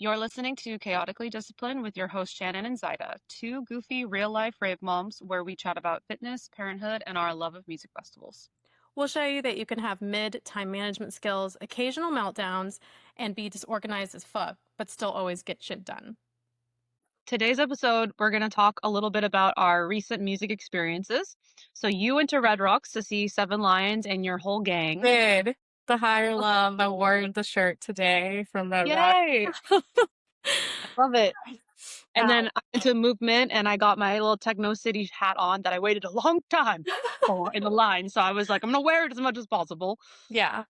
You're listening to Chaotically Disciplined with your host Shannon and Zaida, two goofy real life rave moms where we chat about fitness, parenthood, and our love of music festivals. We'll show you that you can have mid time management skills, occasional meltdowns, and be disorganized as fuck, but still always get shit done. Today's episode, we're going to talk a little bit about our recent music experiences. So, you went to Red Rocks to see Seven Lions and your whole gang. Did the higher love. I wore the shirt today from Red Rock. Yay! I love it. And Uh, then I went to Movement and I got my little Techno City hat on that I waited a long time for in the line. So, I was like, I'm going to wear it as much as possible. yeah.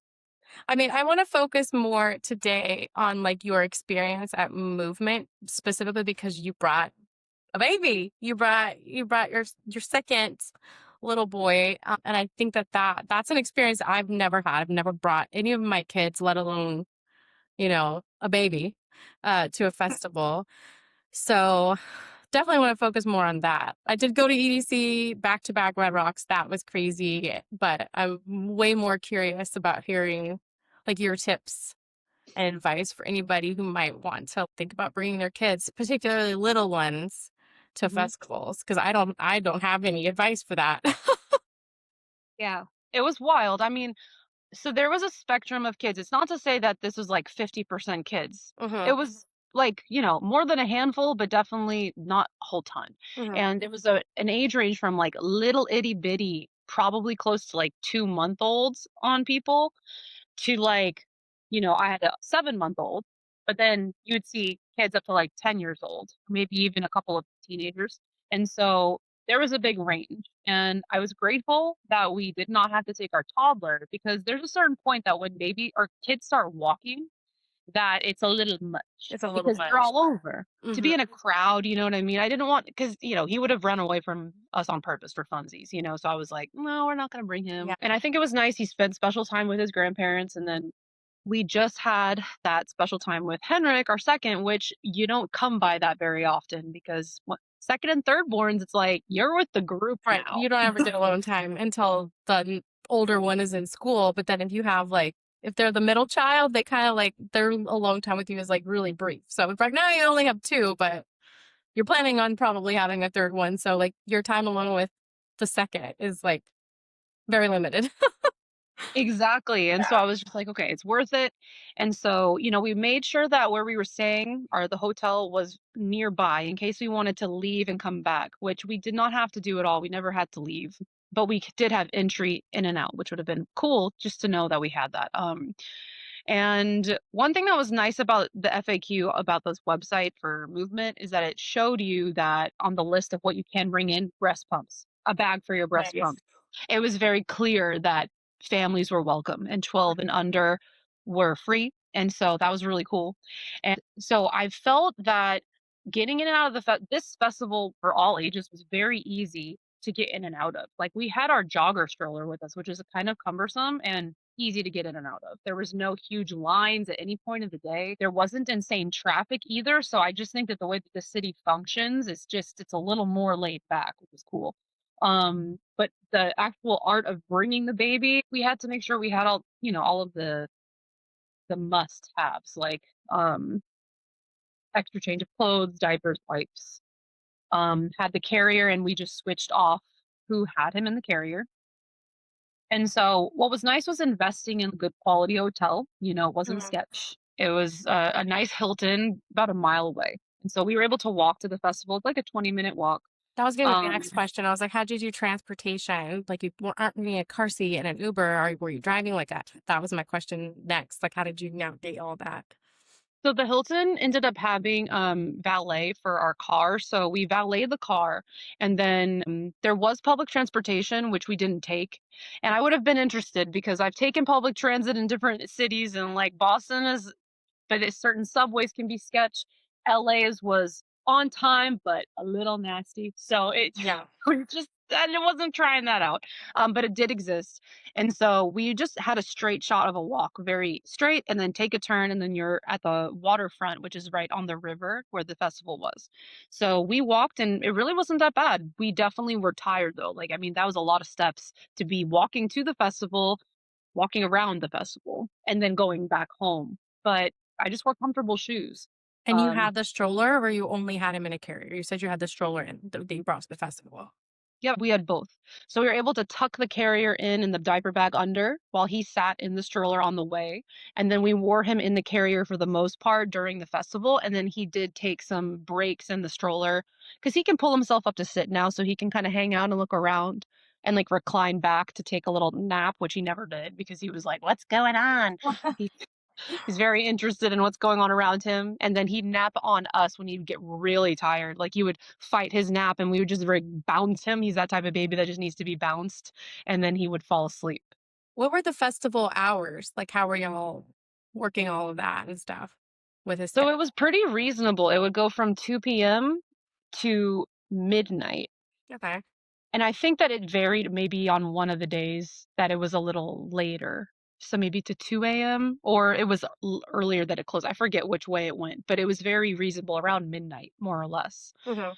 I mean, I want to focus more today on like your experience at movement, specifically because you brought a baby. You brought your second little boy, and I think that's an experience I've never had. I've never brought any of my kids, let alone a baby, to a festival. So definitely want to focus more on that. I did go to EDC back to back Red Rocks. That was crazy, but I'm way more curious about hearing like your tips and advice for anybody who might want to think about bringing their kids, particularly little ones, to Mhm. festivals because I don't have any advice for that. Yeah. It was wild. I mean, so there was a spectrum of kids. It's not to say that this was like 50% kids. hmm It was like, more than a handful, but definitely not a whole ton. hmm And it was an age range from like little itty bitty, probably close to like 2 month olds on people to like, I had a 7 month old, but then you would see kids up to like 10 years old, maybe even a couple of teenagers. And so there was a big range. And I was grateful that we did not have to take our toddler because there's a certain point that when baby or kids start walking, that it's a little much It's a little because they're much. all over. To hmm be in a crowd, you know what I mean? I didn't want because he would have run away from us on purpose for funsies. So I was like, no, we're not gonna bring him. Yeah. And I think it was nice. He spent special time with his grandparents, and then we just had that special time with Henrik, our second, which you don't come by that very often because second and third borns, it's like you're with the group Right. now. You don't ever get alone time until the older one is in school. But then if you have like, if they're the middle child, they kind of like their alone time with you is like really brief. So right now you only have two, but you're planning on probably having a third one. So like your time alone with the second is like very limited. Exactly. And so Yeah. I was just like, okay, it's worth it. And so, we made sure that where we were staying or the hotel was nearby in case we wanted to leave and come back, which we did not have to do at all. We never had to leave, but we did have entry in and out, which would have been cool just to know that we had that. And one thing that was nice about the FAQ about this website for movement is that it showed you that on the list of what you can bring in, breast pumps, a bag for your breast Nice. pump. It was very clear that families were welcome and 12 and under were free. And so that was really cool. And so I felt that getting in and out of this festival for all ages was very easy to get in and out of. Like we had our jogger stroller with us, which is kind of cumbersome and easy to get in and out of. There was no huge lines at any point of the day. There wasn't insane traffic either. So I just think that the way that the city functions is it's a little more laid back, which is cool. But the actual art of bringing the baby, we had to make sure we had all of the must haves like um extra change of clothes, diapers, wipes. Had the carrier and we just switched off who had him in the carrier. And so what was nice was investing in a good quality hotel. It wasn't Mhm. sketch. It was a nice Hilton about a mile away. And so we were able to walk to the festival. It's like a 20-minute walk. That was gonna be my Um, next question. I was like, how'd you do transportation? Like you aren't in a car seat and an Uber, or were you driving like that? That was my question next. Like, how did you navigate all that? so the Hilton ended up having valet for our car. So we valeted the car. And then there was public transportation, which we didn't take. And I would have been interested because I've taken public transit in different cities and like Boston is but certain subways can be sketch. LA's was on time, but a little nasty. So it Yeah. we just and it wasn't trying that out. But it did exist. And so we just had a straight shot of a walk, very straight, and then take a turn, and then you're at the waterfront, which is right on the river where the festival was. So we walked and it really wasn't that bad. We definitely were tired though. Like, I mean, that was a lot of steps to be walking to the festival, walking around the festival, and then going back home. But I just wore comfortable shoes. And you Um had the stroller or you only had him in a carrier? You said you had the stroller and that you brought to the festival. Yeah, we had both. So we were able to tuck the carrier in and the diaper bag under while he sat in the stroller on the way. And then we wore him in the carrier for the most part during the festival. And then he did take some breaks in the stroller because he can pull himself up to sit now. So he can kind of hang out and look around and like recline back to take a little nap, which he never did because he was like, "What's going on?" He He's very interested in what's going on around him, and then he'd nap on us when he'd get really tired. Like, he would fight his nap, and we would just, like, bounce him. He's that type of baby that just needs to be bounced, and then he would fall asleep. What were the festival hours? Like, how were y'all working all of that and stuff with his So schedule? it was pretty reasonable. It would go from 2 p.m. to midnight, Okay. and I think that it varied maybe on one of the days that it was a little later. So maybe to 2 a.m., or it was earlier that it closed. I forget which way it went, but it was very reasonable, around midnight, more or less. Mhm.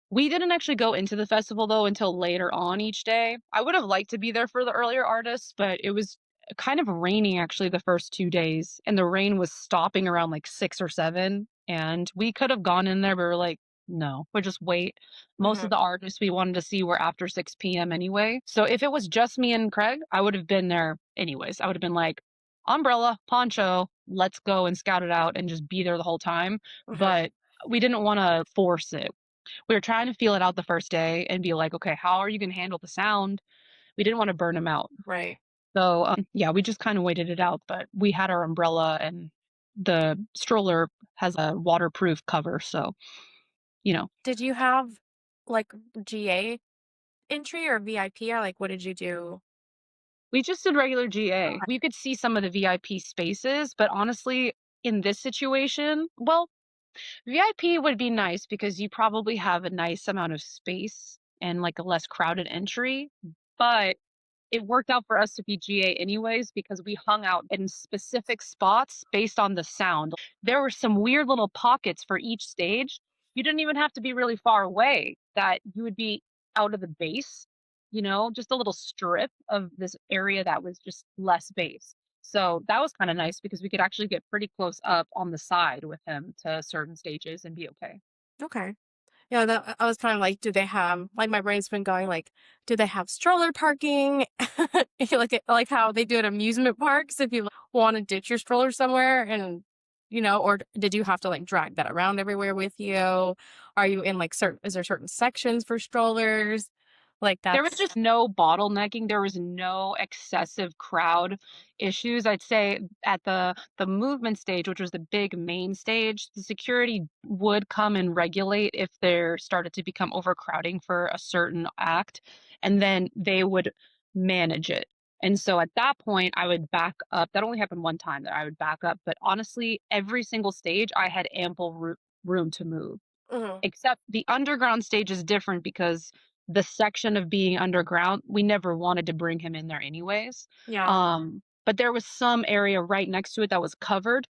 We didn't actually go into the festival though until later on each day. I would have liked to be there for the earlier artists, but it was kind of raining actually the first 2 days, and the rain was stopping around like 6 or 7. And we could have gone in there, but we are like, no, we'll just wait. Most of Mhm. the artists we wanted to see were after 6 p.m. anyway. So if it was just me and Craig, I would have been there anyways. I would have been like, umbrella, poncho, let's go and scout it out and just be there the whole time. Mhm. But we didn't want to force it. We were trying to feel it out the first day and be like, okay, how are you going to handle the sound? We didn't want to burn him out. Right. So, yeah, we just kind of waited it out. But we had our umbrella, and the stroller has a waterproof cover. So, you know, Did you have like GA entry or VIP, or like what did you do? we just did regular GA. Okay. We could see some of the VIP spaces, but honestly, in this situation, well, VIP would be nice because you probably have a nice amount of space and like a less crowded entry. But it worked out for us to be GA anyways because we hung out in specific spots based on the sound. There were some weird little pockets for each stage. You didn't even have to be really far away, that you would be out of the base, just a little strip of this area that was just less base. So that was kind of nice because we could actually get pretty close up on the side with him to certain stages and be okay. Okay. Yeah, that I was kind of like, do they have like my brain's been going like, do they have stroller parking? If you like how they do at amusement parks if you want to ditch your stroller somewhere and or did you have to like drag that around everywhere with you? Are you in like certain is there certain sections for strollers? Like There was that's just no bottlenecking, there was no excessive crowd issues. I'd say at the movement stage, which was the big main stage, the security would come and regulate if there started to become overcrowding for a certain act, and then they would manage it. And so at that point, I would back up. That only happened one time that I would back up, but honestly, every single stage, I had ample room to move. Mhm. Except the underground stage is different because the section of being underground, we never wanted to bring him in there anyways. Yeah. But there was some area right next to it that was covered.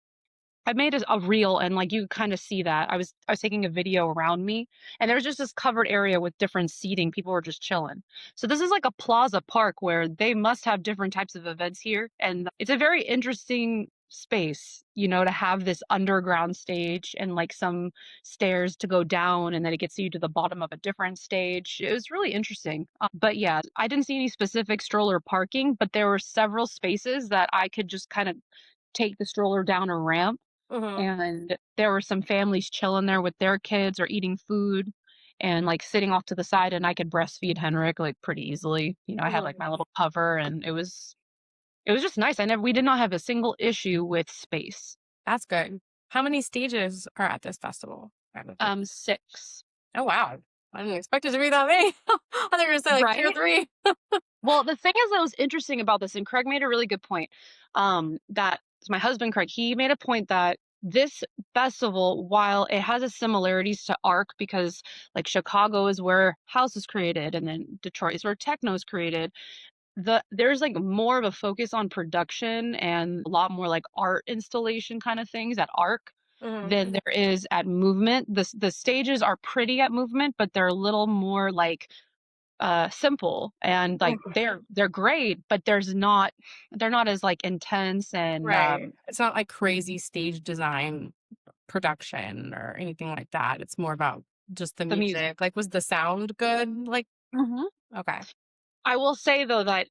I made a reel, and like you kind of see that. I was taking a video around me, and there was just this covered area with different seating. People were just chilling. So this is like a plaza park where they must have different types of events here, and it's a very interesting space, to have this underground stage and like some stairs to go down, and then it gets you to the bottom of a different stage. It was really interesting. But yeah, I didn't see any specific stroller parking, but there were several spaces that I could just kind of take the stroller down a ramp, Mhm. and there were some families chilling there with their kids or eating food and like sitting off to the side, and I could breastfeed Henrik like pretty easily. I had like Mhm. my little cover, and it was just nice. We did not have a single issue with space. That's good. How many stages are at this festival? Out of the 6. Oh wow. I didn't expect it to be that many. I thought you were gonna say like two or Right? three. Well, the thing is that was interesting about this, and Craig made a really good point. That my husband Craig, he made a point that this festival, while it has a similarities to ARC, because like Chicago is where house is created, and then Detroit is where techno is created. There's like more of a focus on production and a lot more like art installation kind of things at ARC Mhm. than there is at Movement. The stages are pretty at Movement, but they're a little more like simple, and like Mhm. they're great, but they're not as like intense, and Right. It's not like crazy stage design production or anything like that. It's more about just the The music. music. Like, was the sound good? Like, Mhm. okay. I will say though that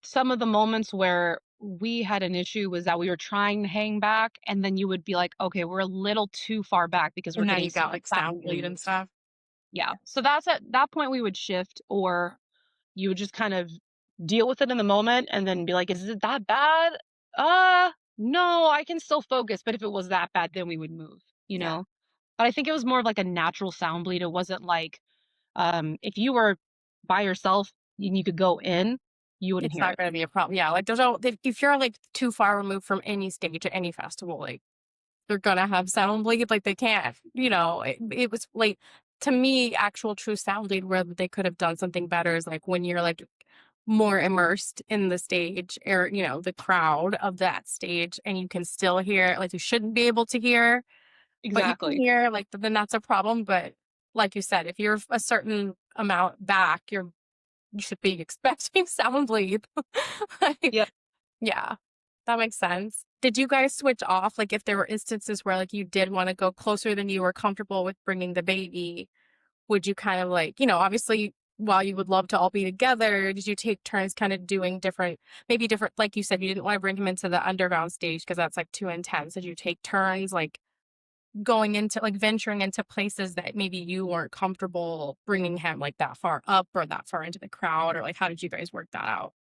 some of the moments where we had an issue was that we were trying to hang back, and then you would be like, "Okay, we're a little too far back because we're And now getting you got like sound sound bleed bleed." and stuff. Yeah. So that's at that point we would shift, or you would just kind of deal with it in the moment and then be like, "Is it that bad? No, I can still focus." But if it was that bad, then we would move, you Yeah. know? But I think it was more of like a natural sound bleed. It wasn't like, if you were by yourself and you could go in, you wouldn't It's hear not it. gonna be a problem. Yeah, like, there's no if you're, like, too far removed from any stage at any festival, like, they're gonna have sound bleed, like, they can't, it was, like to me, actual true sound bleed where they could have done something better is, like, when you're, like, more immersed in the stage or, the crowd of that stage, and you can still hear like, you shouldn't be able to hear, but you can Exactly. hear, like, then that's a problem, but like you said, if you're a certain amount back, you should be expecting sound bleed. Like, Yep. yeah, that makes sense. Did you guys switch off? Like, if there were instances where, like, you did wanna go closer than you were comfortable with bringing the baby, would you kind of, like, obviously, while you would love to all be together, did you take turns kinda doing different like you said, you didn't wanna bring him into the underground stage because that's, like, too intense. Did you take turns, like, going into like, venturing into places that maybe you weren't comfortable bringing him, like, that far up or that far into the crowd, or, like, how did you guys work that out?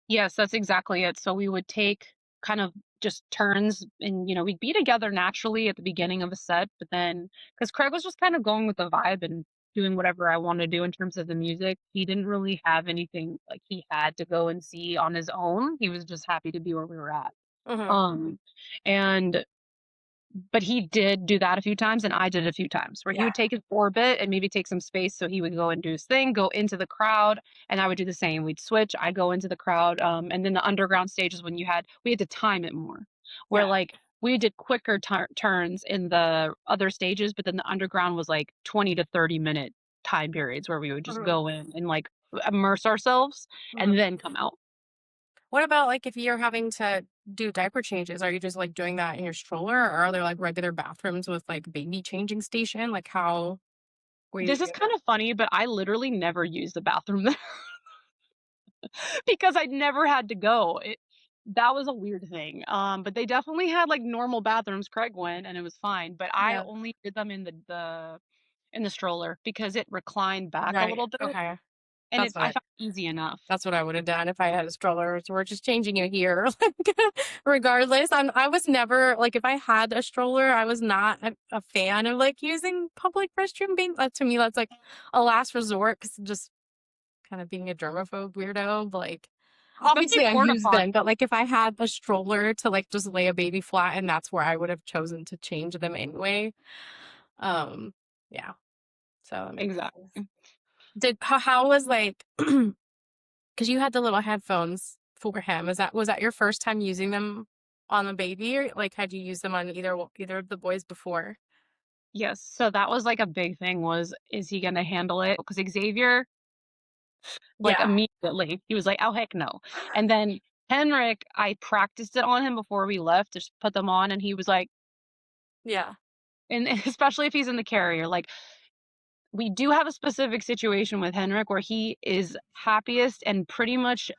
Yes, that's exactly it. So we would take kind of just turns and, we'd be together naturally at the beginning of a set, but then because Craig was just kind of going with the vibe and doing whatever I wanted to do in terms of the music, he didn't really have anything like he had to go and see on his own. He was just happy to be where we were at. Mhm. Um, and But he did do that a few times, and I did it a few times, where he Yeah. would take his orbit and maybe take some space, so he would go and do his thing, go into the crowd, and I would do the same. We'd switch, I go into the crowd, and then the underground stages when we had to time it more, where, Yeah. like, we did quicker turns in the other stages, but then the underground was, like, 20 to 30-minute time periods where we would just Mhm. go in and, like, immerse ourselves and Mhm. then come out. What about, like, if you're having to do diaper changes? Are you just, like, doing that in your stroller, or are there, like, regular bathrooms with, like, baby changing station? Like, how were you This is doing kind that? of funny, but I literally never use the bathroom because I never had to go. That was a weird thing. But they definitely had like normal bathrooms. Craig went and it was fine. But I Yeah. only did them in the stroller because it reclined back a Right. little bit, Okay. and That's I what found it easy enough. That's what I would have done if I had a stroller. So we're just changing you here. Like, regardless, I was never like if I had a stroller, I was not a fan of like using public restroom being to me that's like a last resort because just kind of being a germaphobe weirdo. But like Especially obviously I porta use potty. them, but like if I had a stroller to like just lay a baby flat and that's where I would have chosen to change them anyway. Um yeah. So that makes sense. Exactly. Did how was like 'cause you had the little headphones for him. Was that your first time using them on the baby, or, like, had you used them on either of the boys before? Yes. So that was like a big thing was, is he gonna handle it? Because Xavier, like, Yeah, immediately, he was like, "Oh, heck no." And then Henrik, I practiced it on him before we left, just put them on, and he was like, yeah. and especially if he's in the carrier, like, we do have a specific situation with Henrik where he is happiest and pretty much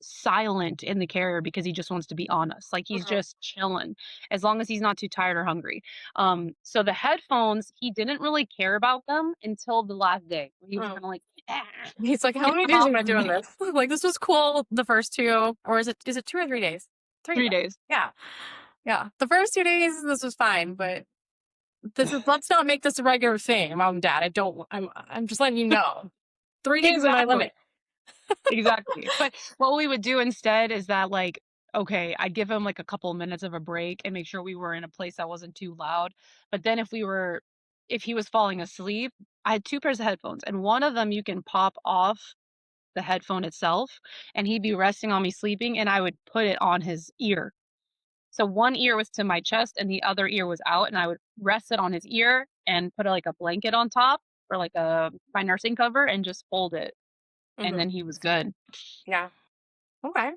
silent in the carrier because he just wants to be on us. Like, he's Mhm, just chilling as long as he's not too tired or hungry. So the headphones, he didn't really care about them until the last day. He was mm. kind of like, "Ah, He's like, "How get many them days off am I of doing me." this?" Like, "This was cool the first 2, or is it 2 or 3 days? 3 3 days. days. Yeah, yeah. The first 2 days, this was fine, but let's not make this a regular thing, mom and dad. I'm just letting you know. 3 days is my Exactly. limit. Exactly. But what we would do instead is that, like, okay, I'd give him like a couple minutes of a break and make sure we were in a place that wasn't too loud. But then if he was falling asleep, I had 2 pairs of headphones, and one of them you can pop off the headphone itself, and he'd be resting on me sleeping, and I would put it on his ear. So one ear was to my chest and the other ear was out, and I would rest it on his ear and put, like, a blanket on top or, like, my nursing cover and just hold it, and Mhm, then he was good. yeah. Okay.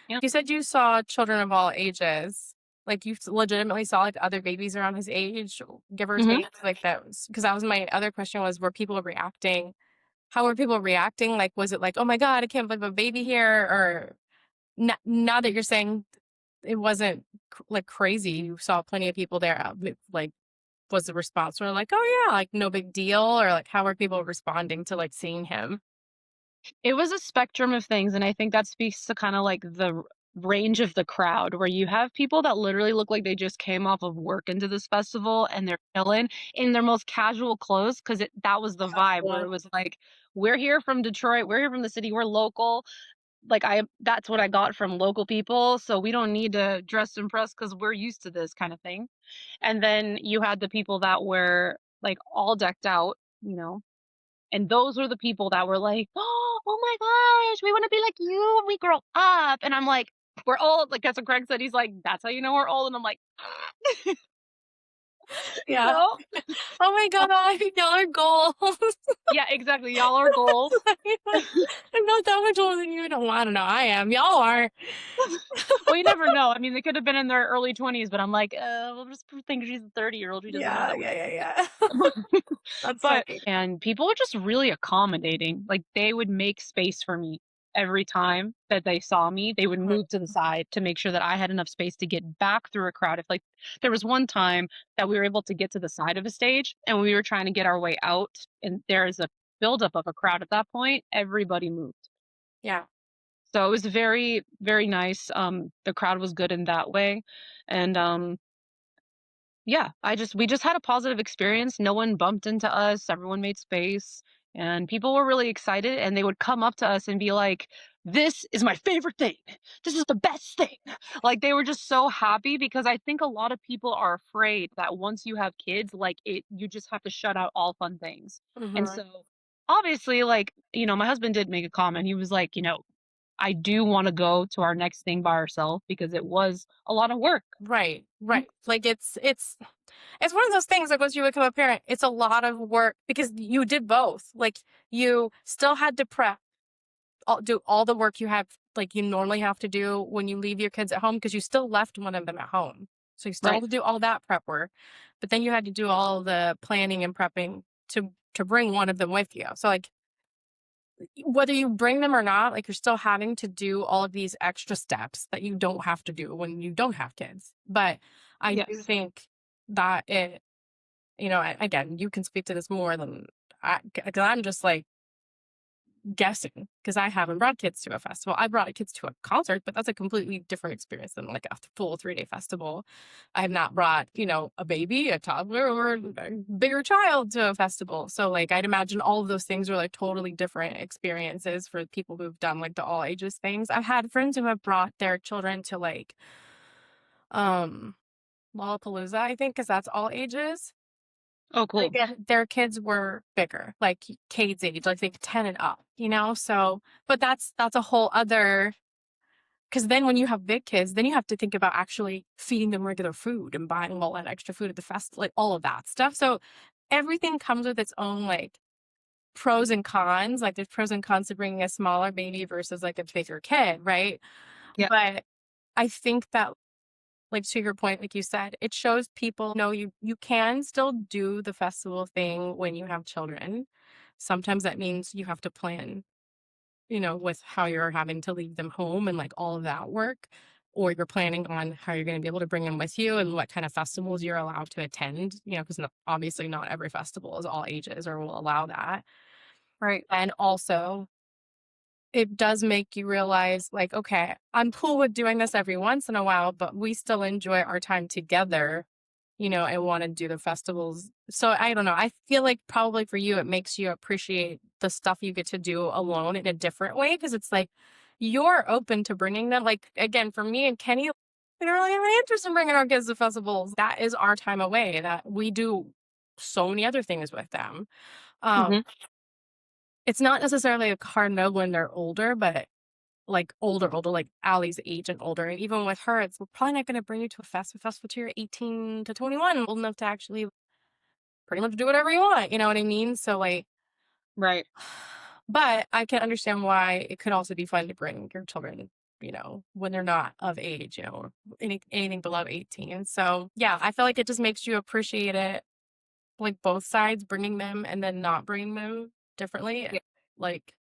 Yeah. You said you saw children of all ages. Like, you legitimately saw, like, other babies around his age, give or Mhm. take, like, that was because that was my other question was, were people reacting how were people reacting? Like, was it like, "Oh my god, I can't believe a baby here," or now that you're saying it wasn't like crazy, you saw plenty of people there, like, was the response sort of like, "Oh yeah, like no big deal," or like how were people responding to like seeing him? It was a spectrum of things, and I think that speaks to kinda like the range of the crowd, where you have people that literally look like they just came off of work into this festival, and they're chilling in their most casual clothes, 'cause that was the vibe where Yeah. it was like, "We're here from Detroit, we're here from the city, we're local." Like, that's what I got from local people, so we don't need to dress to impress because 'cause we're used to this kinda thing. And then you had the people that were, like, all decked out, you know, and those were the people that were like, "Oh my gosh, we wanna be like you when we grow up." And I'm like, "We're old." Like, that's what Craig said. He's like, "That's how you know we're old." And I'm like, you Yeah. know? Oh my Uh, god, y'all are goals. yeah, exactly. Y'all are goals. I'm not that much older than you. I don't know. I am. Y'all are. Well, you never know. I mean, they could have been in their early 20s, but I'm like, we'll just think she's a 30-year-old. She doesn't know Yeah, that yeah, we're yeah, yeah. That's But funny. and people were just really accommodating. Like, they would make space for me every time that they saw me. They would Mhm. move to the side to make sure that I had enough space to get back through a crowd. If, like, there was one time that we were able to get to the side of a stage and we were trying to get our way out, and there's a buildup of a crowd at that point, everybody moved. Yeah. So it was very, very nice. The crowd was good in that way. And yeah, we just had a positive experience. No one bumped into us, everyone made space, and people were really excited, and they would come up to us and be like, "This is my favorite thing. This is the best thing." Like, they were just so happy because I think a lot of people are afraid that once you have kids, like, you just have to shut out all fun things. And Mhm. so, obviously, like, my husband did make a comment. He was like, "I do wanna go to our next thing by ourselves because it was a lot of work." Right, Mhm. right. Like it's one of those things like once you become a parent, it's a lot of work because you did both. Like you still had to prep, do all the work you have like you normally have to do when you leave your kids at home because you still left one of them at home. So you still Right. had to do all that prep work, but then you had to do all the planning and prepping to bring one of them with you. So like whether you bring them or not, like you're still having to do all of these extra steps that you don't have to do when you don't have kids. But I do Yes. think that again, you can speak to this more than because I'm just like guessing because I haven't brought kids to a festival. I brought kids to a concert, but that's a completely different experience than like a full 3-day festival. I have not brought, a baby, a toddler, or a bigger child to a festival. So like I'd imagine all of those things are like totally different experiences for people who've done like the all ages things. I've had friends who have brought their children to like um Lollapalooza, I think, because that's all ages. Oh, But cool. again, their kids were bigger, like Cade's age, like 10 and up, So, but that's a whole other because then when you have big kids, then you have to think about actually feeding them regular food and buying all that extra food at the fest, like all of that stuff. So everything comes with its own like pros and cons. Like there's pros and cons to bringing a smaller baby versus like a bigger kid, right? Yeah. But I think that like to your point, like you said, it shows people know you can still do the festival thing when you have children. Sometimes that means you have to plan, with how you're having to leave them home and like all of that work, or you're planning on how you're going to be able to bring them with you and what kind of festivals you're allowed to attend, because obviously not every festival is all ages or will allow that. Right. And also, it does make you realize, like, okay, I'm cool with doing this every once in a while, but we still enjoy our time together, and want to do the festivals. So I don't know. I feel like probably for you, it makes you appreciate the stuff you get to do alone in a different way because it's like you're open to bringing them. Like, again, for me and Kenny, we don't really have any interest in bringing our kids to festivals. That is our time away that we do so many other things with them. Um, Mhm. it's not necessarily a hard no when they're older, but like older, like Allie's age and older. And even with her, it's we're probably not going to bring you to a festival till you're 18 to 21, old enough to actually pretty much do whatever you want. You know what I mean? So like, Right. but I can understand why it could also be fun to bring your children. when they're not of age, anything below 18. So yeah, I feel like it just makes you appreciate it, like both sides, bringing them and then not bringing them differently, Yeah. like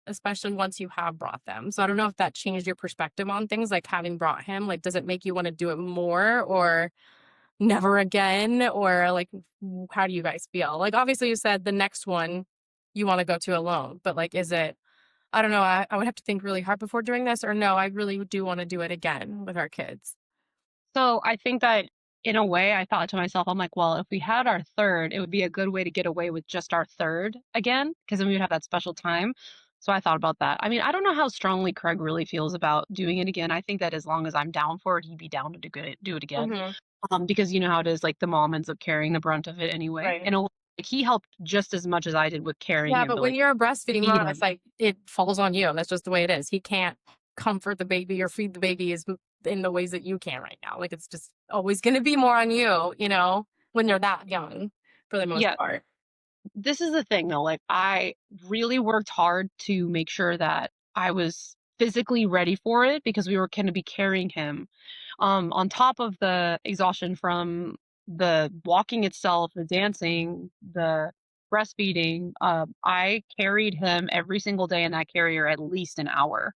especially once you have brought them. So I don't know if that changed your perspective on things, like having brought him. Like, does it make you want to do it more or never again? Or like, how do you guys feel? Like, obviously, you said the next one you want to go to alone, but like, is it? I don't know. I would have to think really hard before doing this, or no, I really do want to do it again with our kids. So I think that in a way, I thought to myself, I'm like, well, if we had our third, it would be a good way to get away with just our third again, because then we would have that special time. So I thought about that. I mean, I don't know how strongly Craig really feels about doing it again. I think that as long as I'm down for it, he'd be down to do it again. Hmm. Because you know how it is, like the mom ends up carrying the brunt of it anyway. Right. And like, he helped just as much as I did with carrying Yeah, him, but but when like you're a breastfeeding feed mom, it's him. like it falls on you. That's just the way it is. He can't comfort the baby or feed the baby as in the ways that you can right now. Like it's just always going to be more on you, when they're that young for the most Yeah, part. this is the thing though, like, I really worked hard to make sure that I was physically ready for it because we were gonna be carrying him. On top of the exhaustion from the walking itself, the dancing, the breastfeeding, I carried him every single day in that carrier at least an hour.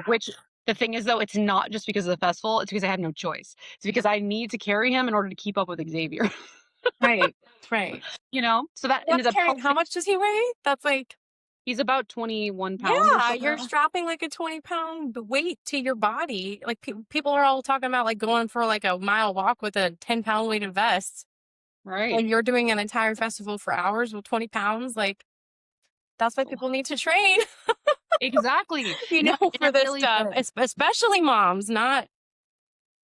Which the thing is though, it's not just because of the festival, it's because I had no choice. It's because I need to carry him in order to keep up with Xavier, Right. Right. you know? So that That's ended up carrying, how helping. much does he weigh? That's like, He's about 21 pounds or yeah, so you're now. strapping like a 20-pound weight to your body. Like people are all talking about like going for like a mile walk with a 10-pound weighted vest. Right. And you're doing an entire festival for hours with 20 pounds. Like, that's why It's a lot. people need to train. Exactly. No, and For it this really stuff, did. especially moms, not,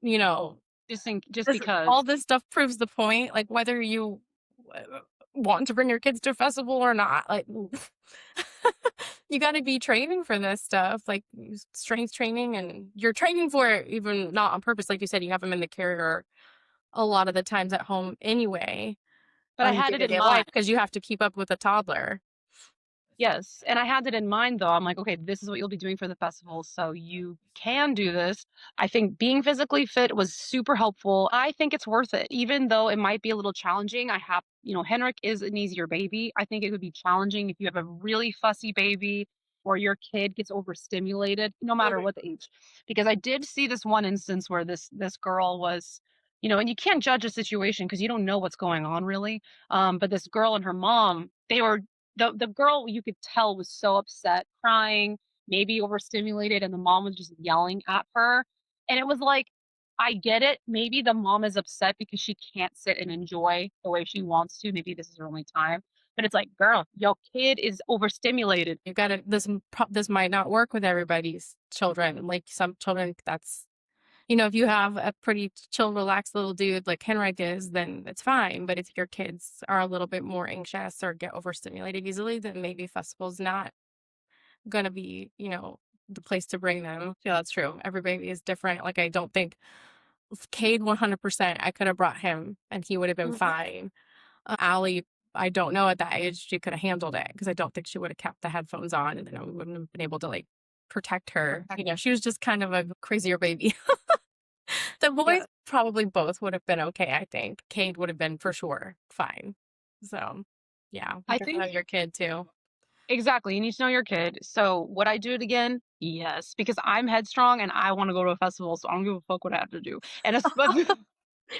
you know, Just this, because. all this stuff proves the point. Like, whether you want to bring your kids to a festival or not, like, you got to be training for this stuff, like strength training, and you're training for it, even not on purpose. Like you said, you have them in the carrier a lot of the times at home anyway But I on your had it in day-to-day life mind. because you have to keep up with a toddler. Yes, and I had it in mind though. I'm like, okay, this is what you'll be doing for the festival, so you can do this. I think being physically fit was super helpful. I think it's worth it, even though it might be a little challenging. Henrik is an easier baby. I think it would be challenging if you have a really fussy baby or your kid gets overstimulated, no matter what the age. Because I did see this one instance where this girl was, and you can't judge a situation because you don't know what's going on really. But this girl and her mom, they were the girl you could tell was so upset, crying, maybe overstimulated, and the mom was just yelling at her. And it was like, I get it. Maybe the mom is upset because she can't sit and enjoy the way she wants to. Maybe this is her only time. But it's like, girl, your kid is overstimulated. You gotta, this might not work with everybody's children. Like some children, that's, if you have a pretty chill, relaxed little dude like Henrik is, then it's fine. But if your kids are a little bit more anxious or get overstimulated easily, then maybe festival's not gonna be, the place to bring them. Yeah, that's true. Every baby is different. Like, I don't think Cade 100%, I could have brought him and he would have been fine. Allie, I don't know, at that age she could have handled it because I don't think she would have kept the headphones on, and then I wouldn't have been able to like protect her. She was just kind of a crazier baby. The boys Yeah, probably both would have been okay, I think. Cade would have been for sure fine. So, yeah, you I gotta think know your kid too. exactly. You need to know your kid. So would I do it again? Yes, because I'm headstrong and I want to go to a festival, so I don't give a fuck what I have to do. And especially,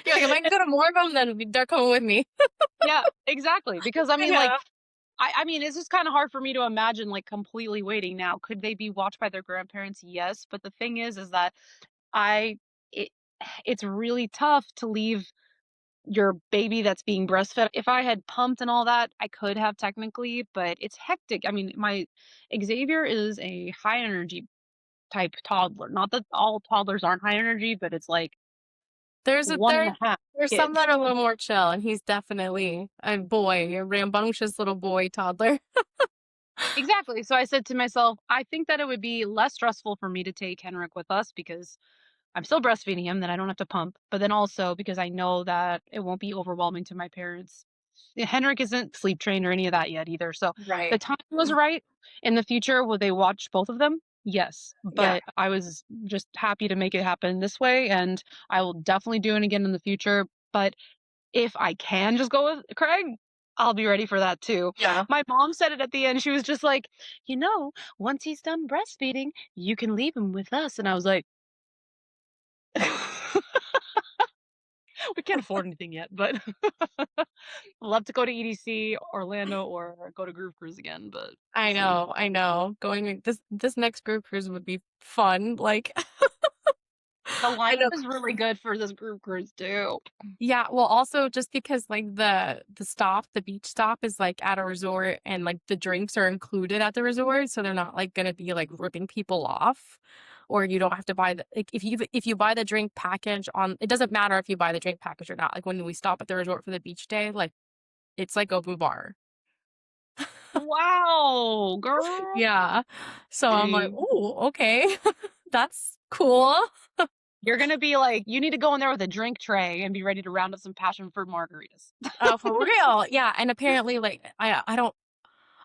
You're like, if I can go to more of them, then they're coming with me. yeah, exactly. Because I mean, like, Yeah. I mean, it's just kind of hard for me to imagine like completely waiting now. Could they be watched by their grandparents? Yes, but the thing is that I it it's really tough to leave your baby that's being breastfed. If I had pumped and all that, I could have technically, but it's hectic. I mean, my Xavier is a high energy type toddler. Not that all toddlers aren't high energy, but it's like There's a one and there a half there's some kids. that are a little more chill, and he's definitely a boy, a rambunctious little boy toddler. Exactly. So I said to myself, I think that it would be less stressful for me to take Henrik with us because I'm still breastfeeding him, that I don't have to pump, but then also because I know that it won't be overwhelming to my parents. Yeah, Henrik isn't sleep trained or any of that yet either. So the Right. time was right. In the future, will they watch both of them? Yes, Yeah. but I was just happy to make it happen this way, and I will definitely do it again in the future, but if I can just go with Craig, I'll be ready for that too. Yeah. My mom said it at the end, she was just like, "You know, once he's done breastfeeding, you can leave him with us," and I was like, "We can't afford anything yet, but love to go to EDC, Orlando, or go to Groove Cruise again, but we'll I see." know, I know. Going this next group cruise would be fun. Like The I know. lineup is really good for this Groove Cruise too. Yeah, well, also just because like the beach stop is like at a resort and like the drinks are included at the resort, so they're not like gonna be like ripping people off. Or you don't have to buy the like if you buy the drink package on it doesn't matter if you buy the drink package or not. Like when we stop at the resort for the beach day, like it's like open bar. Wow, girl. Yeah. So I'm like, Dang. oh, okay. That's cool. You're gonna be like, you need to go in there with a drink tray and be ready to round up some passion fruit margaritas. Oh, for real. Yeah. And apparently like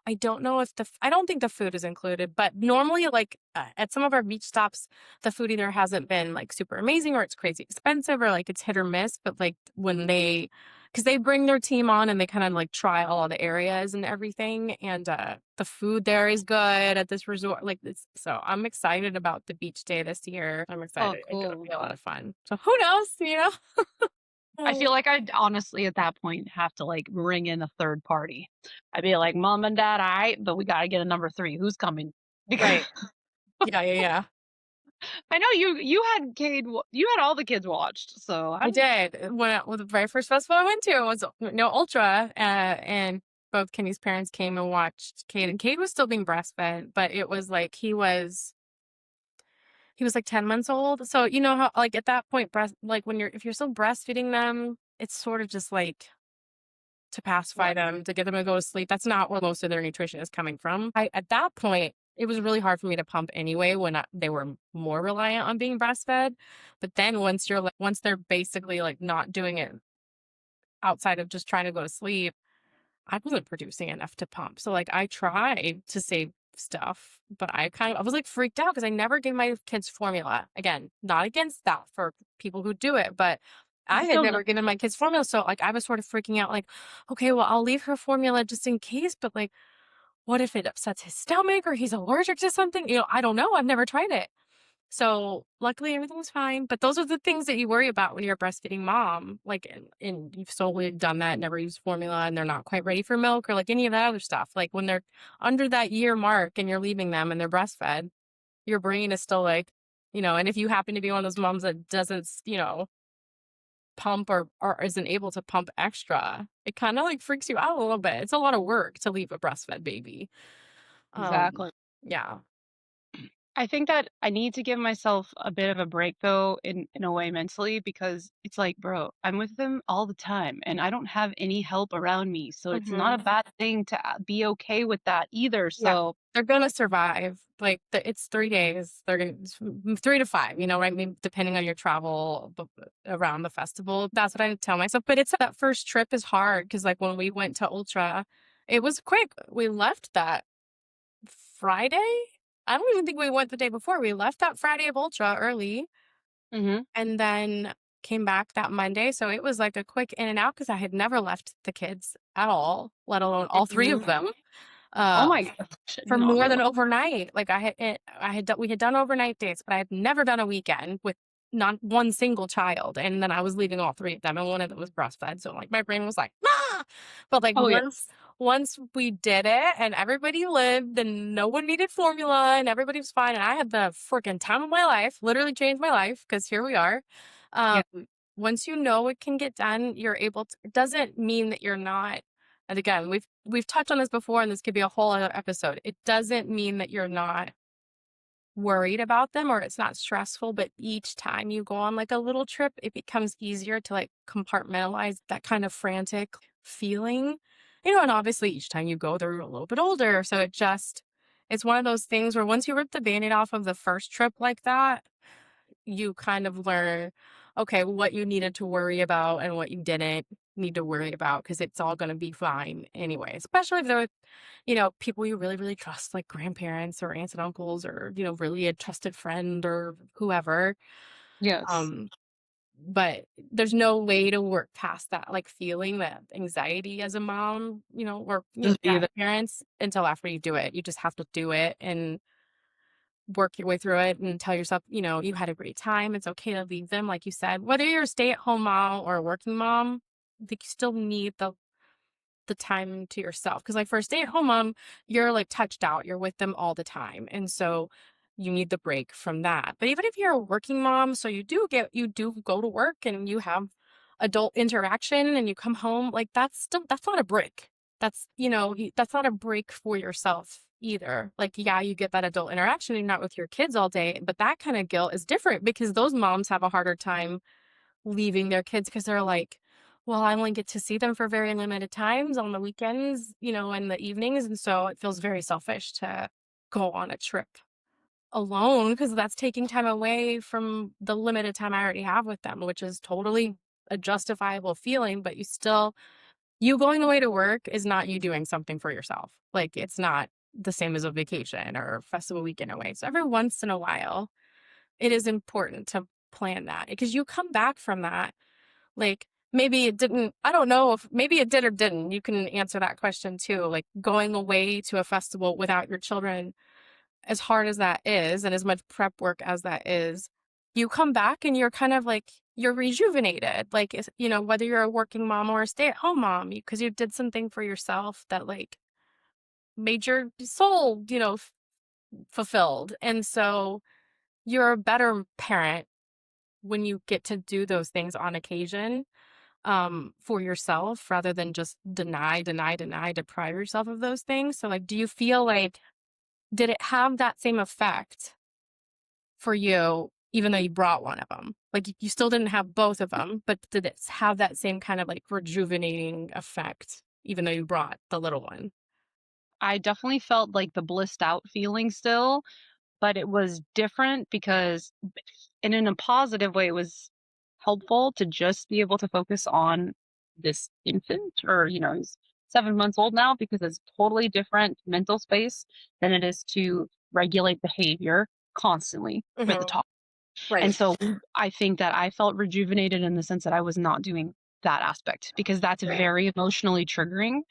I don't know if I don't think the food is included, but normally, like at some of our beach stops, the food either hasn't been like super amazing or it's crazy expensive or like it's hit or miss. But like because they bring their team on and they kind of like try all the areas and everything, and the food there is good at this resort. Like this, so I'm excited about the beach day this year. I'm Oh, excited. It's gonna be cool. a lot of fun. So who knows? You know. I Mm. feel like I'd honestly at that point have to like bring in a third party. I'd be like, Mom and Dad, all right, but we gotta get a number three. Who's coming? Because Right. Yeah. Yeah. Yeah. I know you had you had all the kids watched, so I I'm did. Well, the very first festival I went to was Ultra, and both Kenny's parents came and watched Cade, and Cade was still being breastfed, but it was like he was like 10 months old. So you know how like at that point, breast like when you're if you're still breastfeeding them, it's sort of just like to pacify right. them, to get them to go to sleep. That's not where most of their nutrition is coming from. At that point, it was really hard for me to pump anyway when they were more reliant on being breastfed. But then once they're basically like not doing it outside of just trying to go to sleep, I wasn't producing enough to pump. So like I tried to save stuff, but I was like freaked out because I never gave my kids formula. Again, not against that for people who do it, but I had Still no, never given my kids formula. So like I was sort of freaking out, like, okay, well, I'll leave her formula just in case, but like, what if it upsets his stomach or he's allergic to something? I don't know. I've never tried it. So luckily everything was fine. But those are the things that you worry about when you're a breastfeeding mom. Like, and you've solely done that, never used formula, and they're not quite ready for milk or like any of that other stuff. Like when they're under that year mark and you're leaving them and they're breastfed, your brain is still like, and if you happen to be one of those moms that doesn't, pump or isn't able to pump extra, it kind of like freaks you out a little bit. It's a lot of work to leave a breastfed baby. Um, exactly. yeah. I think that I need to give myself a bit of a break though in a way mentally because it's like, bro, I'm with them all the time and I don't have any help around me. So it's not Mhm. a bad thing to be okay with that either. Yeah. So, They're gonna survive. Like, it's 3 days. They're gonna 3 to 5, right? I mean, depending on your travel around the festival. That's what I tell myself, but it's that first trip is hard because, like, when we went to Ultra, it was quick. We left that Friday? I don't even think we went the day before. We left that Friday of Ultra early mhm. and then came back that Monday, so it was, like, a quick in and out because I had never left the kids at all, let alone all 3 of Mhm. them. Oh Uh my gosh, I did For not more than realize. overnight. Like I had done we had done overnight dates, but I had never done a weekend with not one single child. And then I was leaving all 3 of them, and one of them was breastfed. So like my brain was like, ah! But like Oh yeah, once we did it and everybody lived and no one needed formula and everybody was fine and I had the freaking time of my life, literally changed my life because here we are. Um yeah, Once you know it can get done, you're able to it doesn't mean that you're not and again, we've touched on this before, and this could be a whole other episode. It doesn't mean that you're not worried about them or it's not stressful, but each time you go on like a little trip, it becomes easier to like compartmentalize that kind of frantic feeling. And obviously each time you go, they're a little bit older. So it's one of those things where once you rip the band-aid off of the first trip like that, you kind of learn, okay, what you needed to worry about and what you didn't need to worry about because it's all going to be fine anyway, especially if they're, people you really, really trust, like grandparents or aunts and uncles or, really a trusted friend or whoever. Yes. Um, but there's no way to work past that, like feeling that anxiety as a mom, or, Me yeah, either. parents until after you do it. You just have to do it and work your way through it and tell yourself, you had a great time. It's okay to leave them. Like you said, whether you're a stay at home mom or a working mom, I think you still need the time to yourself. Cause like for a stay at home mom, you're like touched out. You're with them all the time. And so you need the break from that. But even if you're a working mom, so you do go to work and you have adult interaction and you come home, like that's not a break. That's not a break for yourself either. Like, yeah, you get that adult interaction and you're not with your kids all day, but that kind of guilt is different because those moms have a harder time leaving their kids because they're like, well, I only get to see them for very limited times on the weekends, and the evenings. And so it feels very selfish to go on a trip alone because that's taking time away from the limited time I already have with them, which is totally a justifiable feeling. But you going away to work is not you doing something for yourself. Like it's not the same as a vacation or a festival weekend away. So every once in a while, it is important to plan that because you come back from that like, maybe it didn't I don't know if maybe it did or didn't. You can answer that question too. Like, going away to a festival without your children, as hard as that is and as much prep work as that is, you come back and you're kind of like you're rejuvenated. Like, whether you're a working mom or a stay-at-home mom, because you did something for yourself that, like, made your soul, fulfilled. And so you're a better parent when you get to do those things on occasion for yourself rather than just deprive yourself of those things. So like, do you feel like, did it have that same effect for you, even though you brought one of them? Like you still didn't have both of them, but did it have that same kind of like rejuvenating effect, even though you brought the little one? I definitely felt like the blissed out feeling still, but it was different because and in a positive way, it was helpful to just be able to focus on this infant or, he's 7 months old now because it's totally different mental space than it is to regulate behavior constantly with the Hmm. top. And Right. so I think that I felt rejuvenated in the sense that I was not doing that aspect because that's very emotionally triggering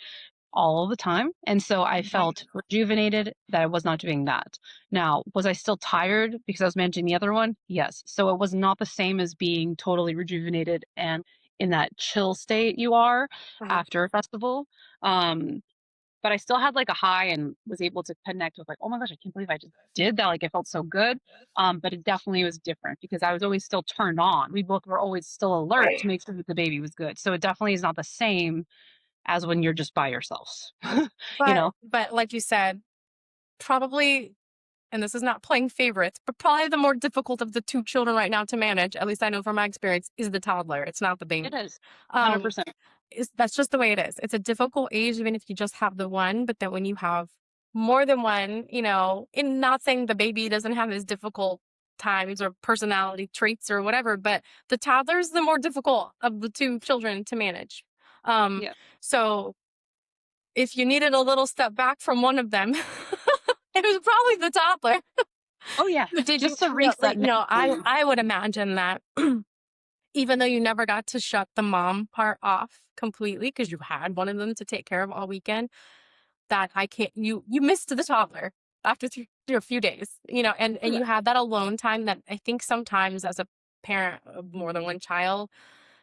all the time. And so I Mhm. felt rejuvenated that I was not doing that. Now, was I still tired because I was managing the other one? Yes. So it was not the same as being totally rejuvenated and in that chill state you are Uh-huh. after a festival. Um, but I still had like a high and was able to connect with like, oh my gosh, I can't believe I just did that. Like it felt so good. But it definitely was different because I was always still turned on. We both were always still alert to Right. make sure that the baby was good. So it definitely is not the same as when you're just by yourselves. you But know? but like you said, probably, and this is not playing favorites, but probably the more difficult of the two children right now to manage, at least I know from my experience, is the toddler. It's not the It baby. is Um, 100%. that's just the way it is. It's a difficult age, even if you just have the one. But then when you have more than one, and not saying the baby doesn't have his difficult times or personality traits or whatever, but the toddler is the more difficult of the two children to manage. Um, Yeah. so if you needed a little step back from one of them, it was probably the toddler. Oh, yeah. But did you Just to feel reset like, mentally. I would imagine that even though you never got to shut the mom part off completely because you had one of them to take care of all weekend, that I can't you missed the toddler after a few days, and you Correct. had that alone time that I think sometimes as a parent of more than one child,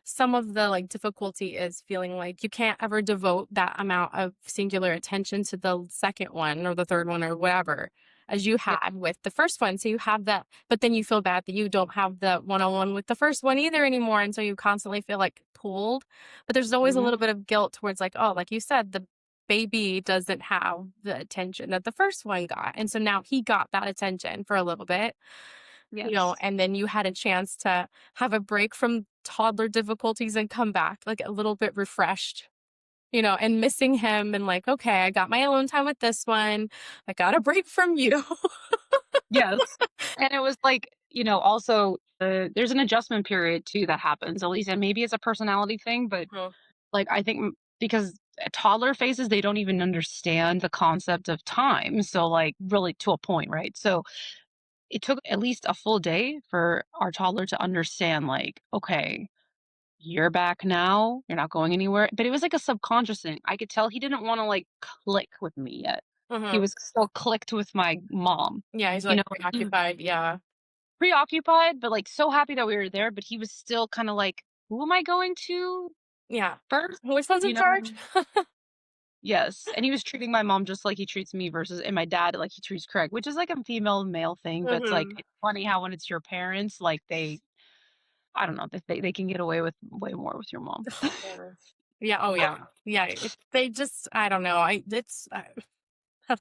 some of the like difficulty is feeling like you can't ever devote that amount of singular attention to the second one or the third one or whatever as you Yeah. had with the first one. So you have that, but then you feel bad that you don't have the one-on-one with the first one either anymore. And so you constantly feel like pulled. But there's always a Mhm. little bit of guilt towards like, oh, like you said, the baby doesn't have the attention that the first one got. And so now he got that attention for a little bit, Yes. and then you had a chance to have a break from toddler difficulties and come back like a little bit refreshed, and missing him and like, okay, I got my alone time with this one. I got a break from you. Yes. And it was like, also, there's an adjustment period too that happens, at least, and maybe it's a personality thing, but Mhm. Like, I think because toddler phases, they don't even understand the concept of time. So, like, really to a point, right? So, it took at least a full day for our toddler to understand, like, okay, you're back now. You're not going anywhere. But it was like a subconscious thing. I could tell he didn't want to like click with me yet. He Mhm. was still clicked with my mom, Yeah, he's, you like, know, he preoccupied, yeah. preoccupied, but like so happy that we were there. But he was still kind of like, who am I going to Yeah. first? Which one's in You know? charge? Yes, and he was treating my mom just like he treats me versus and my dad like he treats Craig, which is like a female male thing, but it's like Mhm. it's funny how when it's your parents, like they I don't know, they can get away with way more with your mom. Yeah. Yeah, oh, yeah. Yeah, they just I don't know, I it's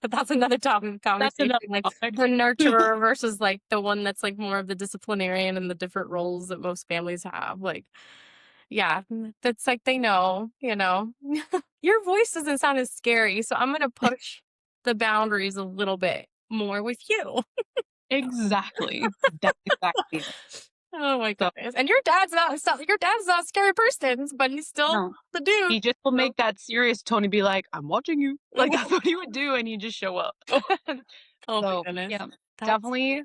that's another topic of That's conversation, another like, topic. the nurturer versus, like, the one that's, like, more of the disciplinarian and the different roles that most families have, like, yeah, that's like they know, you know? Your voice doesn't sound as scary, so I'm gonna push the boundaries a little bit more with you. Exactly. That's exactly it. Oh my So, goodness, and your dad's not a scary person, but he's still no, the dude, he just will so make that serious tone and be like, "I'm watching you." Like, that's what he would do, and he'd just show up. Oh my So, goodness. yeah, That's definitely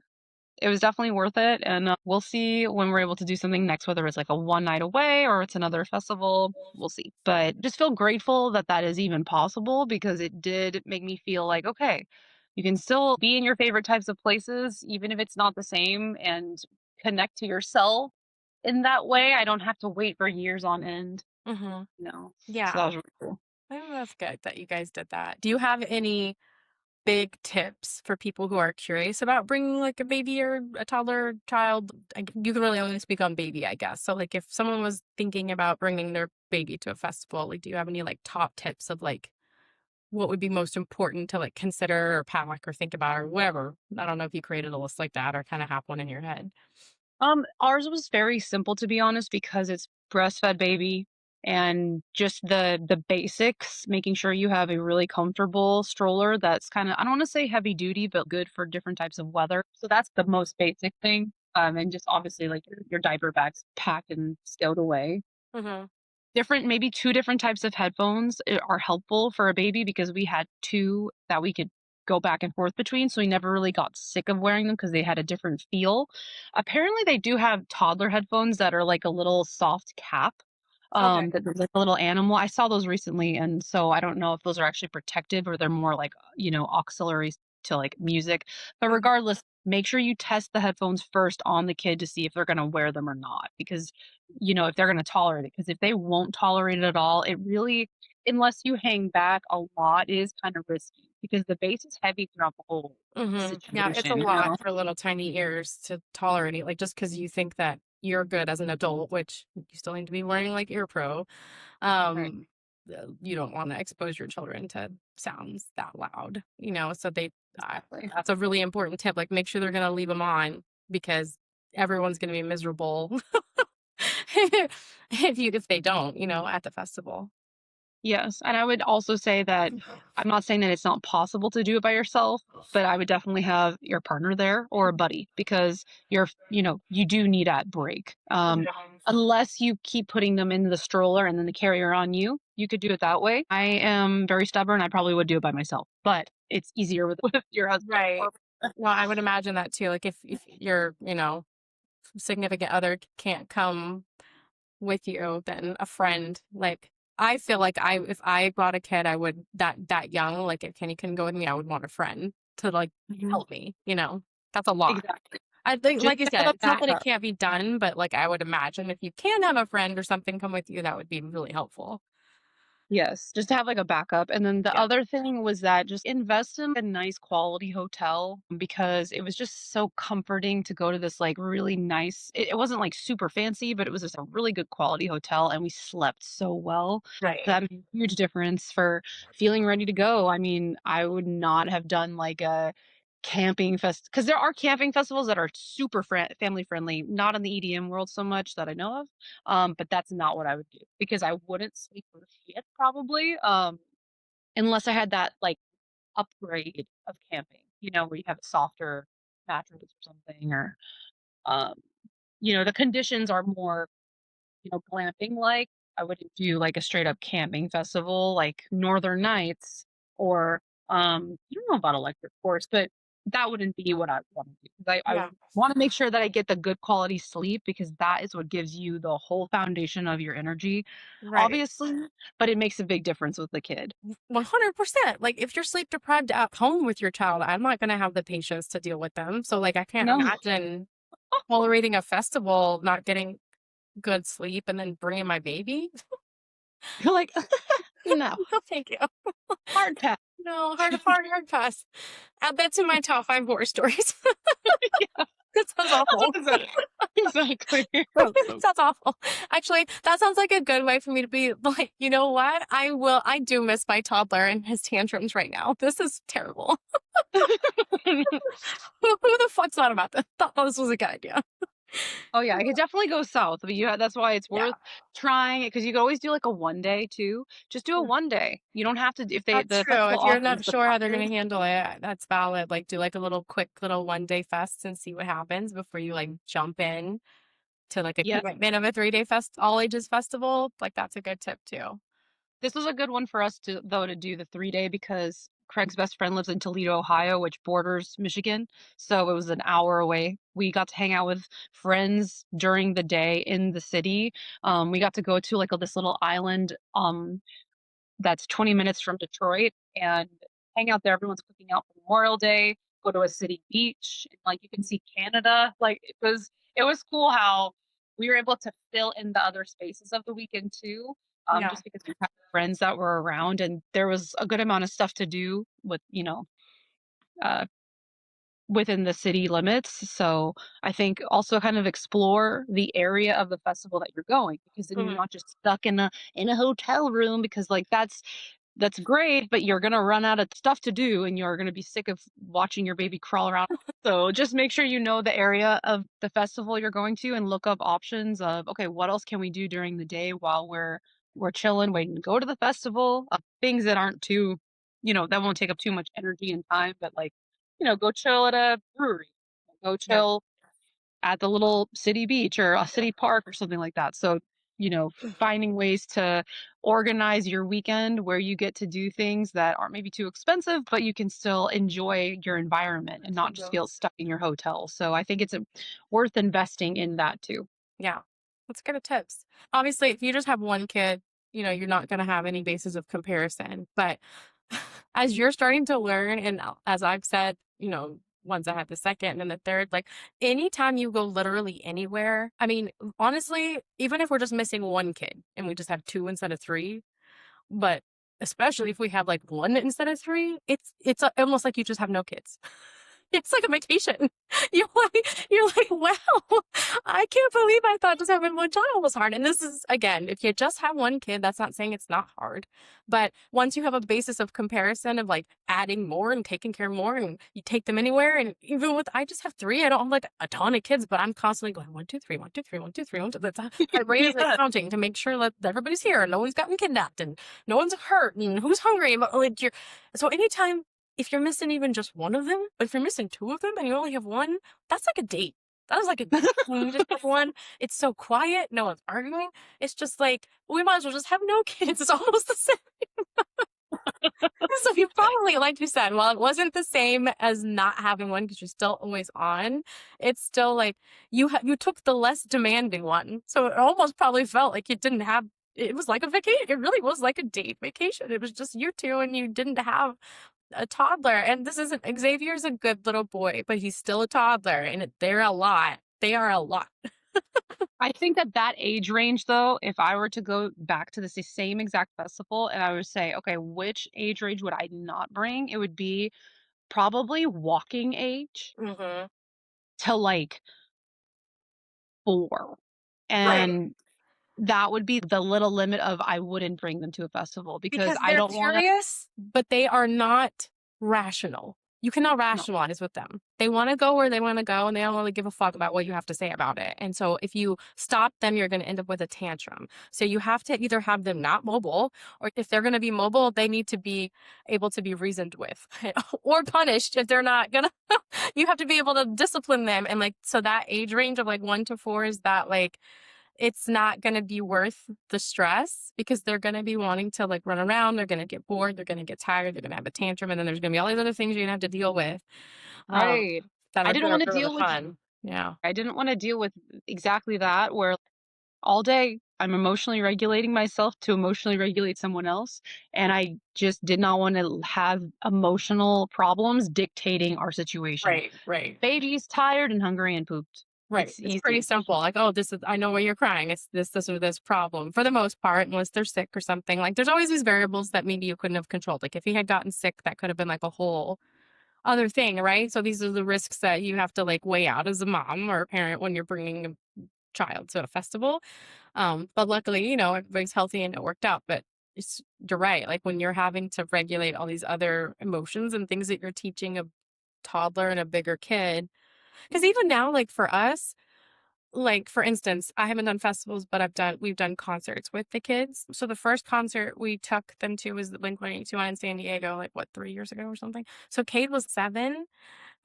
it was definitely worth it, and, we'll see when we're able to do something next, whether it's like a one night away or it's another festival, we'll see. But just feel grateful that that is even possible because it did make me feel like, okay, you can still be in your favorite types of places, even if it's not the same, and connect to yourself in that way. I don't have to wait for years on end, mhm. you know? So Yeah. that was really cool. I think that's good that you guys did that. Do you have any big tips for people who are curious about bringing, like, a baby or a toddler child? You can really only speak on baby, I guess. So, like, if someone was thinking about bringing their baby to a festival, like, do you have any, like, top tips of, like, what would be most important to, like, consider or pack or think about or whatever? I don't know if you created a list like that or kinda have one in your head. Ours was very simple to be honest because it's breastfed baby and just the basics, making sure you have a really comfortable stroller that's kind of I don't want to say heavy duty, but good for different types of weather. So that's the most basic thing. And just obviously like your diaper bags packed and stowed away. Mhm. Different maybe 2 different types of headphones, are helpful for a baby because we had 2 that we could go back and forth between, so we never really got sick of wearing them because they had a different feel. Apparently, they do have toddler headphones that are like a little soft cap, Okay. that there's like a little animal. I saw those recently, and so I don't know if those are actually protective or they're more like, auxiliaries to, like, music. But Mhm. regardless, make sure you test the headphones first on the kid to see if they're gonna wear them or not because if they're gonna tolerate it. Because if they won't tolerate it at all, it really unless you hang back a lot, it is kind of risky because the base is heavy throughout the whole Mhm. Yeah, it's a situation, you lot know? for little tiny ears to tolerate it, like, just because you think that you're good as an adult, which you still need to be wearing, like, ear pro, Right. um, you don't wanna expose your children to sounds that loud, so Exactly. that's a really important tip, like, make sure they're gonna leave them on because everyone's gonna be miserable if they don't, at the festival. Yes, and I would also say that I'm not saying that it's not possible to do it by yourself, but I would definitely have your partner there or a buddy because you do need that break. Unless you keep putting them in the stroller and then the carrier on you, you could do it that way. I am very stubborn. I probably would do it by myself, but it's easier with with your husband. Right. Well, I would imagine that too, like, if your, significant other can't come with you than a friend. Like, I feel like if I brought a kid, I would that young, like if Kenny couldn't go with me, I would want a friend to like Mhm. help me, That's a lot. Exactly. I think, Just like you to have said, a it's not that it backup. can't be done, but like I would imagine if you can have a friend or something come with you, that would be really helpful. Yes, just to have, like, a backup, and then the Yeah. other thing was that just invest in a nice quality hotel because it was just so comforting to go to this, like, really nice it wasn't, like, super fancy, but it was just a really good quality hotel, and we slept so well. Right. That made a huge difference for feeling ready to go. I mean, I would not have done, like, a camping fest because there are camping festivals that are super family friendly, not in the EDM world so much that I know of. But that's not what I would do because I wouldn't sleep for shit probably, unless I had that, like, upgrade of camping, where you have a softer mattress or something or, um, the conditions are more, glamping like. I wouldn't do like a straight up camping festival like Northern Nights or I don't know about electric forest, but that wouldn't be what I want to do. 'Cause I Yeah. want to make sure that I get the good quality sleep because that is what gives you the whole foundation of your energy, Right. obviously, but it makes a big difference with the kid. 100%. Like if you're sleep deprived at home with your child, I'm not going to have the patience to deal with them. So like I can't No, imagine tolerating a festival, not getting good sleep and then bringing my baby. you're like, no, No, thank you. hard pass. No, hard pass. Add that to my top 5 horror stories. Yeah, That sounds that's awful. what I said. Exactly. Sounds awful. Actually, that sounds like a good way for me to be like, you know what? I do miss my toddler and his tantrums right now. This is terrible. Who the fuck's not about this? Thought this was a good idea. Oh, yeah, I could definitely go south, but that's why it's Yeah. worth trying it because you could always do, like, a one day too. Just do a one day. You don't have to if That's the true. festival If you're offers not the sure how they're gonna package. handle it, that's valid. Like, do like a little quick little one-day fest and see what happens before you like jump in to like a Yeah, commitment of a 3-day all ages festival. Like, that's a good tip too. this was a good one for us to do the 3-day because Craig's best friend lives in Toledo, Ohio, which borders Michigan, so it was an hour away. We got to hang out with friends during the day in the city. We got to go to, like, this little island, that's 20 minutes from Detroit and hang out there. Everyone's cooking out for Memorial Day, go to a city beach, and like you can see Canada. Like it was cool how we were able to fill in the other spaces of the weekend too. Yeah. Just because we had friends that were around and there was a good amount of stuff to do with, uh within the city limits. So I think also kind of explore the area of the festival that you're going because then you're Mhm. not just stuck in a hotel room because like that's great, but you're gonna run out of stuff to do and you're gonna be sick of watching your baby crawl around. So just make sure you know the area of the festival you're going to and look up options of okay, what else can we do during the day while we're chilling, waiting to go to the festival? Things that aren't too, that won't take up too much energy and time, but like, go chill at a brewery, go Yeah. chill at the little city beach or a city park or something like that. So, finding ways to organize your weekend where you get to do things that aren't maybe too expensive, but you can still enjoy your environment and not just Mhm. feel stuck in your hotel. So I think it's worth investing in that too. Yeah. That's good tips. Obviously, if you just have one kid, you're not gonna have any basis of comparison. But as you're starting to learn, and as I've said, once I had the second and the third, like anytime you go literally anywhere, I mean, honestly, even if we're just missing one kid and we just have two instead of three, but especially if we have like one instead of three, it's almost like you just have no kids. It's like a vacation. You're like, wow, I can't believe I thought just having one child was hard. And this is again, if you just have one kid, that's not saying it's not hard. But once you have a basis of comparison of like adding more and taking care of more and you take them anywhere. And even with I just have three, I don't have like a ton of kids, but I'm constantly going one, two, three, one, two, three, one, two, three, one, two. My brain is like Yeah. counting to make sure that everybody's here and no one's gotten kidnapped and no one's hurt and who's hungry. But like you're so anytime if you're missing even just one of them, but if you're missing two of them and you only have one, that's like a date. That was like a date. When you just have one, it's so quiet, no one's arguing. It's just like, we might as well just have no kids. It's almost the same. So you probably, like you said, while it wasn't the same as not having one because you're still always on, it's still like you took the less demanding one. So it almost probably felt like you didn't have it was like a vacation. It really was like a date vacation. It was just you two and you didn't have a toddler. And this isn't Xavier's a good little boy, but he's still a toddler and they're a lot. They are a lot. I think that age range, though, if I were to go back to the same exact festival and I would say, okay, which age range would I not bring? It would be probably walking age Mm-hmm. to like 4. Right. And that would be the little limit of I wouldn't bring them to a festival because Because I they're don't wanna. curious, but they are not rational. You cannot No. rationalize with them. They want to go where they want to go and they don't really give a fuck about what you have to say about it. And so if you stop them, you're going to end up with a tantrum. So you have to either have them not mobile, or if they're going to be mobile, they need to be able to be reasoned with or punished if they're not going to. You have to be able to discipline them. And like, so that age range of like 1 to 4 is that like, it's not gonna be worth the stress because they're gonna be wanting to, like, run around, they're gonna get bored, they're gonna get tired, they're gonna have a tantrum, and then there's gonna be all these other things you're gonna have to deal with, um, Right. that I are didn't gonna wanna ruin the deal with fun. Yeah. I didn't wanna deal with exactly that, where all day I'm emotionally regulating myself to emotionally regulate someone else, and I just did not wanna have emotional problems dictating our situation. Right, right. Baby's tired and hungry and pooped. Right. It's It's pretty easy. simple. Like, oh, this is I know why you're crying. It's this, or this problem. For the most part, unless they're sick or something. Like there's always these variables that maybe you couldn't have controlled. Like if he had gotten sick, that could have been like a whole other thing, right? So these are the risks that you have to like weigh out as a mom or a parent when you're bringing a child to a festival. But luckily, everybody's healthy and it worked out. But you're right. Like when you're having to regulate all these other emotions and things that you're teaching a toddler and a bigger kid. Because even now, like for us, like, for instance, I haven't done festivals, but we've done concerts with the kids. So the first concert we took them to was the Blink-182 one in San Diego, like, what, 3 years ago or something? So Cade was 7,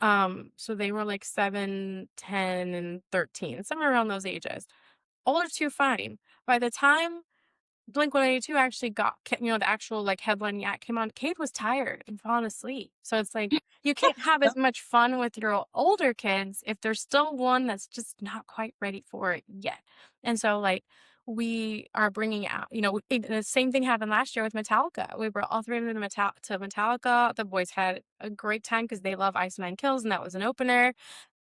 so they were, like, 7, 10, and 13, somewhere around those ages. Older 2, fine. By the time Blink-182 actually the actual, like, headlining act came on, Cade was tired and falling asleep. So it's like, you can't have as much fun with your older kids if there's still one that's just not quite ready for it yet. And so, like, we are bringing out, the same thing happened last year with Metallica. We brought all 3 of them to Metallica. The boys had a great time because they love Ice Nine Kills, and that was an opener.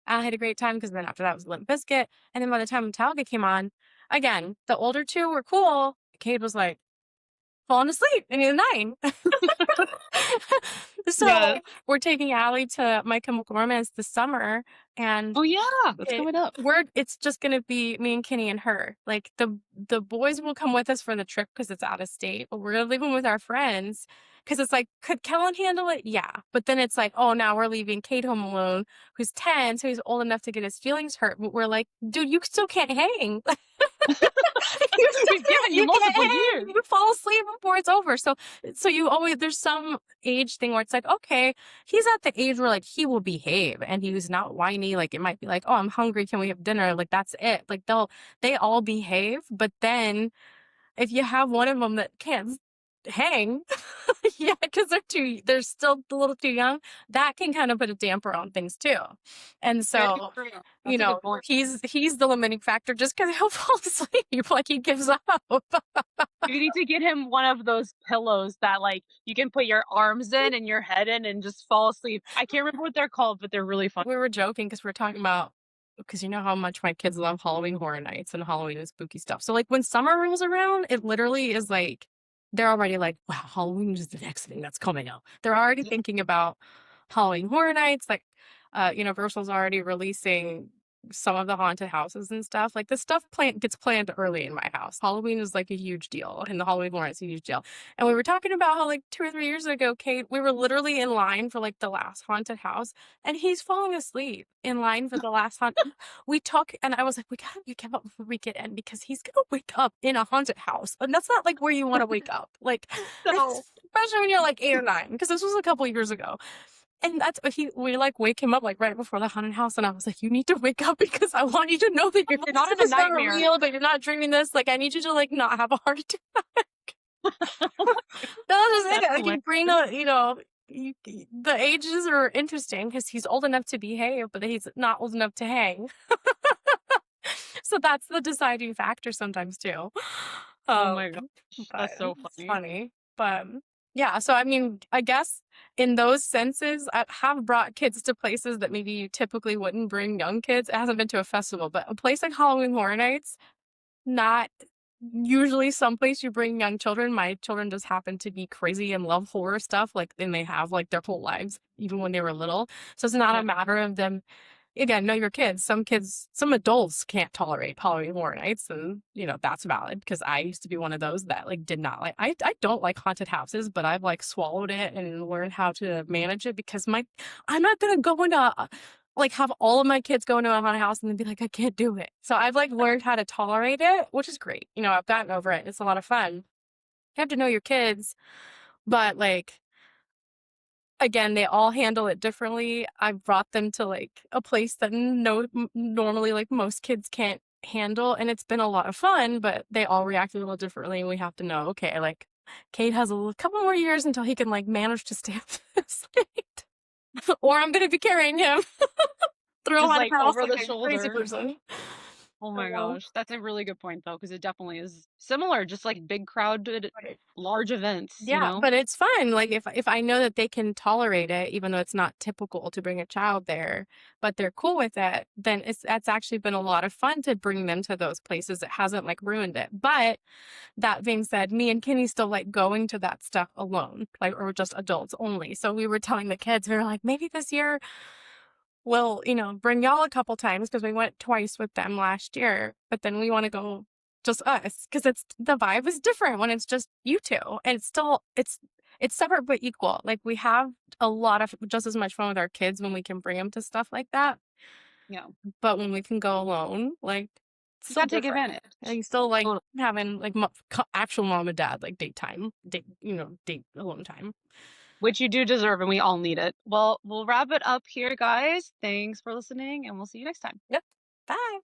I had a great time because then after that was Limp Bizkit, and then by the time Metallica came on, again, the older 2 were cool. Cade was, like, falling asleep, and he's 9. Yes. So, we're taking Allie to My Chemical Romance this summer, and Oh, yeah, that's coming up. it's just gonna be me and Kenny and her. Like, the boys will come with us for the trip because it's out of state, but we're gonna leave them with our friends because it's like, could Kellen handle it? Yeah. But then it's like, oh, now we're leaving Kate home alone, who's 10, so he's old enough to get his feelings hurt. But we're like, dude, you still can't hang. You still We've given you you can't multiple hang. years. You fall asleep before it's over. So you always there's some age thing where it's like, okay, he's at the age where like he will behave and he's not whiny. Like it might be like, oh, I'm hungry. Can we have dinner? Like that's it. Like they all behave. But then if you have one of them that can't hang, yeah, because they're still a little too young, that can kind of put a damper on things too. And Very so, true. That's a good point. he's the limiting factor just because he'll fall asleep, like he gives up. You need to get him one of those pillows that, like, you can put your arms in and your head in and just fall asleep. I can't remember what they're called, but they're really fun. We were joking because we are talking about because you know how much my kids love Halloween Horror Nights and Halloween and spooky stuff. So like when summer rolls around, it literally is like they're already like, wow, Halloween is the next thing that's coming out. They're already Yeah. thinking about Halloween Horror Nights. Like Universal's already releasing some of the haunted houses and stuff. Like this stuff gets planned early in my house. Halloween is like a huge deal, and the Halloween Horror Nights is a huge deal. And we were talking about how like 2 or 3 years ago, Kate, we were literally in line for like the last haunted house, and he's falling asleep in line for the last haunted. We talk, and I was like, we gotta wake him up before we get in because he's gonna wake up in a haunted house, and that's not like where you want to wake up. Like, So especially when you're like 8 or 9, because this was a couple years ago. And that's we like wake him up like right before the haunted house, and I was like, you need to wake up because I want you to know that you're not in a it's not nightmare. real, that you're not dreaming this. Like I need you to like not have a heart attack. That was just That's it. Like hilarious. you bring the ages are interesting because he's old enough to behave, but he's not old enough to hang. So that's the deciding factor sometimes too. Oh Um, my gosh, but that's so it's funny. funny. But yeah, so I mean, I guess in those senses, I have brought kids to places that maybe you typically wouldn't bring young kids. It hasn't been to a festival, but a place like Halloween Horror Nights, not usually someplace you bring young children. My children just happen to be crazy and love horror stuff, like, and they have like their whole lives, even when they were little. So it's not Yeah. a matter of them again, know your kids. Some adults can't tolerate Halloween Horror Nights, and that's valid because I used to be one of those that like did not like. I don't like haunted houses, but I've like swallowed it and learned how to manage it because I'm not gonna go into like have all of my kids go into a haunted house and then be like I can't do it. So I've like learned how to tolerate it, which is great. I've gotten over it. It's a lot of fun. You have to know your kids, but like again, they all handle it differently. I've brought them to like a place that normally like most kids can't handle, and it's been a lot of fun, but they all react a little differently, and we have to know, okay, like, Cade has a couple more years until he can, like, manage to stay up this late, or I'm gonna be carrying him through a Just, haunted like, house over like the a crazy shoulder. person. Oh my So, gosh, that's a really good point, though, because it definitely is similar, just, like, big crowded, right. large events, you Yeah, know? but it's fun, like, if I know that they can tolerate it, even though it's not typical to bring a child there, but they're cool with it, then that's actually been a lot of fun to bring them to those places. It hasn't, like, ruined it. But that being said, me and Kenny still like going to that stuff alone, like, or just adults only. So we were telling the kids, we were like, maybe this year we'll, bring y'all a couple times because we went twice with them last year, but then we want to go just us because it's the vibe is different when it's just you two. And it's separate but equal. Like we have a lot of just as much fun with our kids when we can bring them to stuff like that. Yeah. But when we can go alone, like, it's You still gotta take different. advantage. And you still like Totally. having like actual mom and dad, like date time, date alone time. Which you do deserve, and we all need it. Well, we'll wrap it up here, guys. Thanks for listening, and we'll see you next time. Yep. Bye.